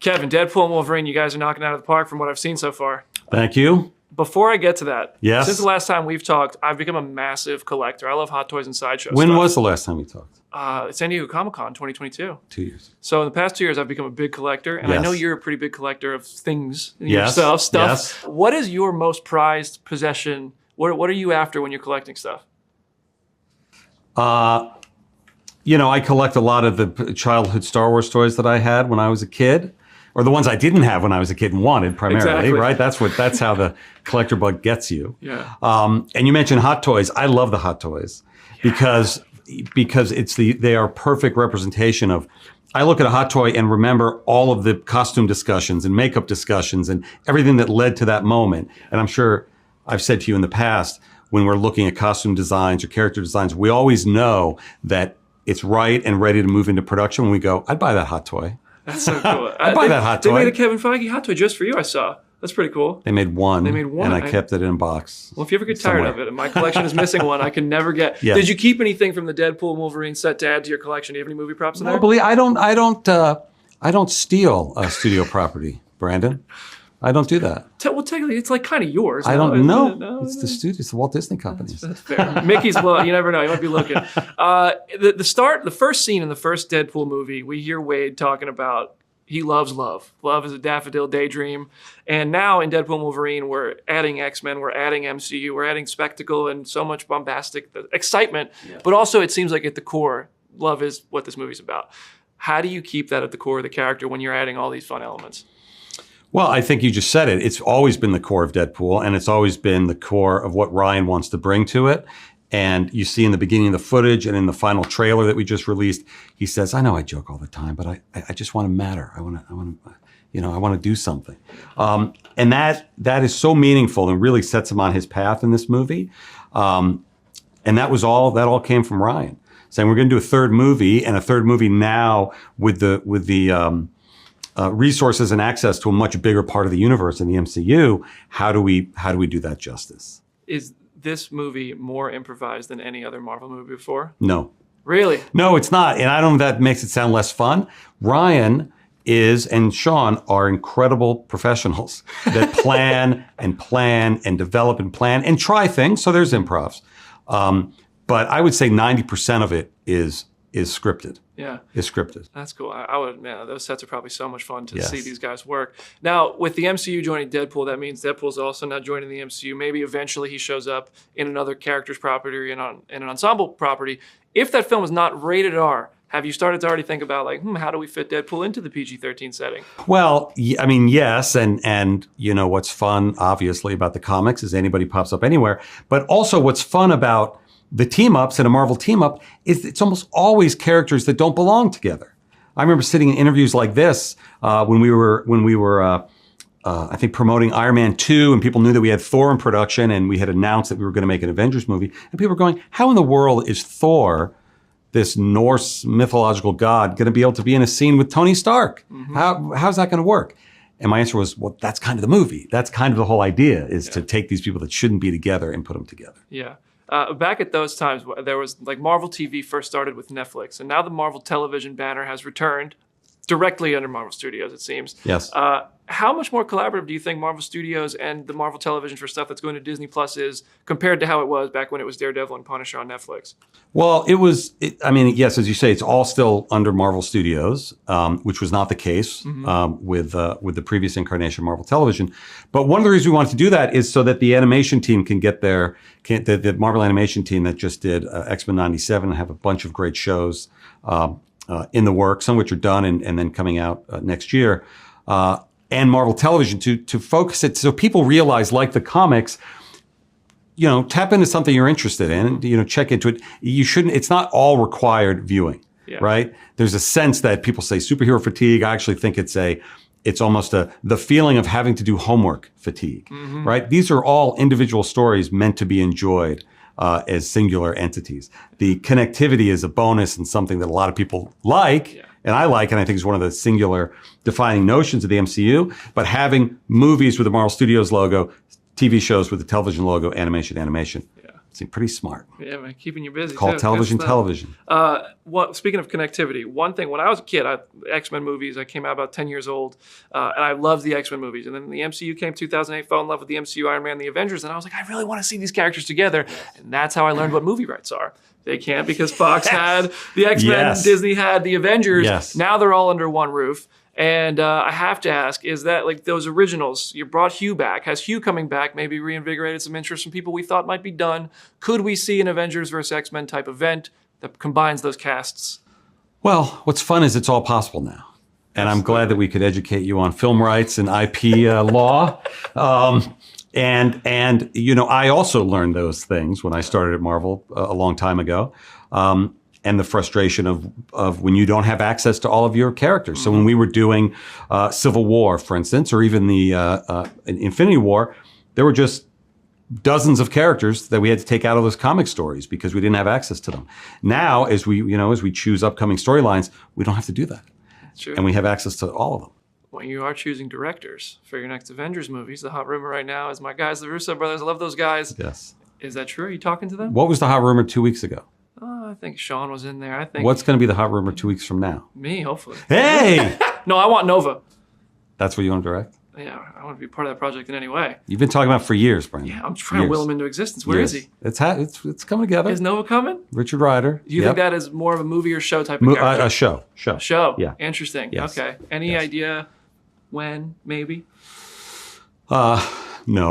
Kevin, Deadpool and Wolverine, you guys are knocking it out of the park from what I've seen so far. Thank you. Before I get to that, Yes. Since the last time we've talked, I've become a massive collector. I love Hot Toys and Sideshow When stuff. was the last time we talked? San Diego Comic-Con 2022. 2 years. So in the past 2 years, I've become a big collector, and I Yes. know you're a pretty big collector of things Yes. yourself, stuff. Yes. What is your most prized possession? What are you after when you're collecting stuff? I collect a lot of the childhood Star Wars toys that I had when I was a kid, or the ones I didn't have when I was a kid and wanted primarily, Exactly. right? That's how the collector bug gets you. Yeah. And you mentioned Hot Toys. I love the Hot Toys because they are perfect representation of. I look at a Hot Toy and remember all of the costume discussions and makeup discussions and everything that led to that moment. And I'm sure I've said to you in the past, when we're looking at costume designs or character designs, we always know that it's right and ready to move into production when we go, I'd buy that Hot Toy. That's so cool. I'd buy that Hot Toy. They made a Kevin Feige Hot Toy just for you, I saw. That's pretty cool. They made one. And I kept it in a box. Well, if you ever get tired of it, and my collection is missing one, I can never get. Yeah. Did you keep anything from the Deadpool and Wolverine set to add to your collection? Do you have any movie props in there? I don't steal studio property, Brandon. I don't do that. Well, technically, it's like kind of yours. I don't know. No, It's the studio. It's the Walt Disney companies. That's fair. Mickey's, well, you never know. You might be looking. The first scene in the first Deadpool movie, we hear Wade talking about he loves love. Love is a daffodil daydream. And now in Deadpool and Wolverine, we're adding X-Men, we're adding MCU, we're adding spectacle and so much bombastic excitement. Yeah. But also it seems like at the core, love is what this movie's about. How do you keep that at the core of the character when you're adding all these fun elements? Well, I think you just said it. It's always been the core of Deadpool, and it's always been the core of what Ryan wants to bring to it. And you see in the beginning of the footage and in the final trailer that we just released, he says, "I know I joke all the time, but I just want to matter. I want to do something." And that is so meaningful and really sets him on his path in this movie. And that all came from Ryan saying we're going to do a third movie, and a third movie now with the resources and access to a much bigger part of the universe in the MCU. How do we do that justice? Is this movie more improvised than any other Marvel movie before? No. Really? No, it's not. And I don't know if that makes it sound less fun. Ryan and Sean are incredible professionals that plan and develop and plan and try things. So there's improvs. But I would say 90% of it is scripted. Yeah. Is scripted. That's cool. I would, man, those sets are probably so much fun to Yes. see these guys work. Now, with the MCU joining Deadpool, that means Deadpool's also now joining the MCU. Maybe eventually he shows up in another character's property or in an ensemble property. If that film is not rated R, have you started to already think about how do we fit Deadpool into the PG-13 setting? Well, I mean, yes, and what's fun, obviously, about the comics is anybody pops up anywhere. But also what's fun about the team-ups in a Marvel team-up is it's almost always characters that don't belong together. I remember sitting in interviews like this when we were I think promoting Iron Man 2, and people knew that we had Thor in production, and we had announced that we were going to make an Avengers movie, and people were going, how in the world is Thor, this Norse mythological god, going to be able to be in a scene with Tony Stark? Mm-hmm. How's that going to work? And my answer was, well, that's kind of the movie. That's kind of the whole idea, is to take these people that shouldn't be together and put them together. Yeah. Back at those times, there was Marvel TV first started with Netflix, and now the Marvel television banner has returned directly under Marvel Studios, it seems. Yes. How much more collaborative do you think Marvel Studios and the Marvel television for stuff that's going to Disney Plus is compared to how it was back when it was Daredevil and Punisher on Netflix? Well, yes, as you say, it's all still under Marvel Studios, which was not the case with the previous incarnation of Marvel Television. But one of the reasons we wanted to do that is so that the animation team can get the Marvel animation team that just did X-Men 97 and have a bunch of great shows in the works, some of which are done and then coming out next year. And Marvel Television to focus it so people realize, like the comics, tap into something you're interested in, check into it. It's not all required viewing, right? There's a sense that people say superhero fatigue. I actually think it's almost the feeling of having to do homework fatigue, right? These are all individual stories meant to be enjoyed as singular entities. The connectivity is a bonus and something that a lot of people like. And I like, and I think is one of the singular defining notions of the MCU, but having movies with the Marvel Studios logo, TV shows with the television logo, animation. Seemed pretty smart. Yeah, man, keeping you busy. Called too. television, Good stuff. television. Speaking of connectivity, one thing, when I was a kid, X-Men movies, I came out about 10 years old, and I loved the X-Men movies. And then the MCU came 2008, fell in love with the MCU, Iron Man, the Avengers, and I was like, I really want to see these characters together. And that's how I learned what movie rights are. They can't because Fox had the X-Men, Yes. Disney had the Avengers. Yes. Now they're all under one roof. And I have to ask, is that like those originals, you brought Hugh back. Has Hugh coming back maybe reinvigorated some interest from people we thought might be done? Could we see an Avengers versus X-Men type event that combines those casts? Well, what's fun is it's all possible now. And I'm glad that we could educate you on film rights and IP law. And you know, I also learned those things when I started at Marvel a long time ago. And the frustration of when you don't have access to all of your characters. So when we were doing Civil War, for instance, or even the Infinity War, there were just dozens of characters that we had to take out of those comic stories because we didn't have access to them. Now, as we choose upcoming storylines, we don't have to do that. That's true. And we have access to all of them. When you are choosing directors for your next Avengers movies, the hot rumor right now is my guys, the Russo brothers. I love those guys. Yes. Is that true? Are you talking to them? What was the hot rumor 2 weeks ago? I think Sean was in there. I think What's going to be the hot rumor 2 weeks from now? me, hopefully. Hey! No, I want Nova. That's what you want to direct? Yeah, I want to be part of that project in any way. You've been talking about it for years, Brandon. Yeah, I'm trying to will him into existence. Where is he? It's coming together. Is Nova coming? Richard Rider. Do you think that is more of a movie or show type of character? A show. Show. Yeah. Interesting. Yes. Okay. Any idea when, maybe? No,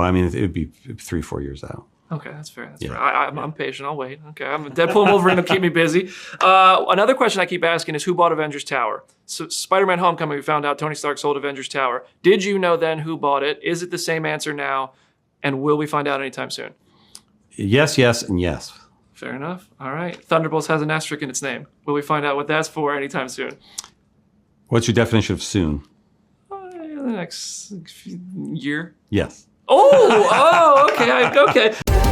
I mean, it would be 3-4 years out. Okay, that's fair. That's Yeah. fair. I'm patient. I'll wait. Okay, I'm Deadpool and Wolverine will keep me busy. Another question I keep asking is who bought Avengers Tower? So Spider-Man Homecoming, we found out Tony Stark sold Avengers Tower. Did you know then who bought it? Is it the same answer now? And will we find out anytime soon? Yes, yes, and yes. Fair enough. All right. Thunderbolts has an asterisk in its name. Will we find out what that's for anytime soon? What's your definition of soon? The next year. Yes. Oh, okay, okay.